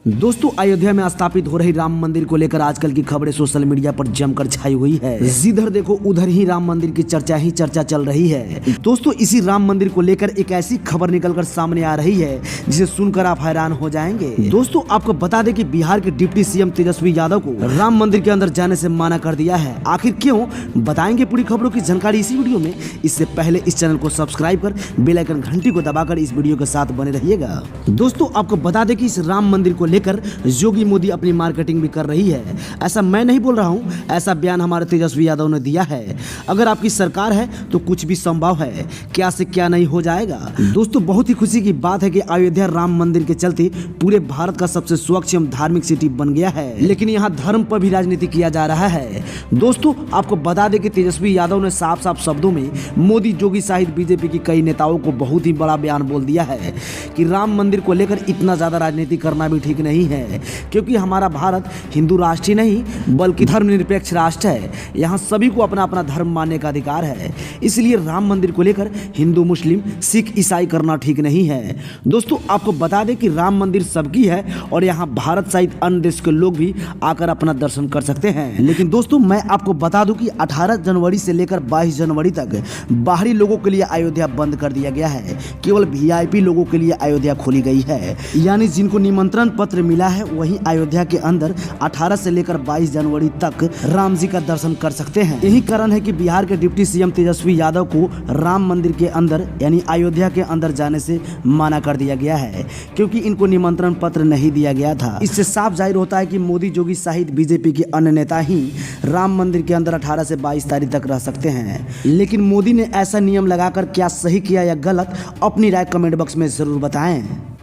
दोस्तों, अयोध्या में स्थापित हो रही राम मंदिर को लेकर आजकल की खबरें सोशल मीडिया पर जमकर छाई हुई है। जिधर देखो उधर ही राम मंदिर की चर्चा चल रही है। दोस्तों, इसी राम मंदिर को लेकर एक ऐसी खबर निकलकर सामने आ रही है जिसे सुनकर आप हैरान हो जाएंगे। दोस्तों, आपको बता दें कि बिहार के डिप्टी सीएम तेजस्वी यादव को राम मंदिर के अंदर जाने से मना कर दिया है। आखिर क्यों, बताएंगे पूरी खबरों की जानकारी इसी वीडियो में। इससे पहले इस चैनल को सब्सक्राइब कर बेल आइकन घंटी को दबाकर इस वीडियो के साथ बने रहिएगा। दोस्तों, आपको बता दें कि इस राम मंदिर को लेकर योगी मोदी अपनी मार्केटिंग भी कर रही है। ऐसा मैं नहीं बोल रहा हूं, ऐसा बयान हमारे तेजस्वी यादव ने दिया है। अगर आपकी सरकार है तो कुछ भी संभव है, क्या से क्या नहीं हो जाएगा। दोस्तों, बहुत ही खुशी की बात है कि अयोध्या राम मंदिर के चलते पूरे भारत का सबसे स्वच्छ एवं धार्मिक सिटी बन गया है, लेकिन यहाँ धर्म पर भी राजनीति किया जा रहा है। दोस्तों, आपको बता दें कि तेजस्वी यादव ने साफ साफ शब्दों में मोदी, जोगी सहित बीजेपी की कई नेताओं को बहुत ही बड़ा बयान बोल दिया है कि राम मंदिर को लेकर इतना ज्यादा राजनीति करना भी ठीक नहीं है, क्योंकि हमारा भारत हिंदू राष्ट्र ही नहीं बल्कि धर्मनिरपेक्ष राष्ट्र है। यहाँ सभी को अपना अपना धर्म मानने का अधिकार है। इसलिए राम मंदिर को लेकर हिंदू, मुस्लिम, सिख, ईसाई करना ठीक नहीं है। दोस्तों, आपको बता दें कि राम मंदिर सबकी है और यहाँ भारत सहित अन्य देश के लोग भी आकर अपना दर्शन कर सकते हैं। लेकिन दोस्तों, मैं आपको बता दूं कि 18 जनवरी से लेकर 22 जनवरी तक बाहरी लोगों के लिए अयोध्या बंद कर दिया गया है। केवल वीआईपी लोगों के लिए अयोध्या खोली गई है, यानी जिनको निमंत्रण पत्र मिला है वही अयोध्या के अंदर 18 से लेकर 22 जनवरी तक राम जी का दर्शन कर सकते हैं। यही कारण है कि बिहार के डिप्टी सीएम तेजस्वी यादव को राम मंदिर के अंदर यानी अयोध्या के अंदर जाने से मना कर दिया गया है, क्योंकि इनको निमंत्रण पत्र नहीं दिया गया था। इससे साफ जाहिर होता है कि मोदी, जोगी सहित बीजेपी के अन्य नेता ही राम मंदिर के अंदर 18 से 22 तारीख तक रह सकते हैं। लेकिन मोदी ने ऐसा नियम लगाकर क्या सही किया या गलत, अपनी राय कमेंट बॉक्स में जरूर बताएं।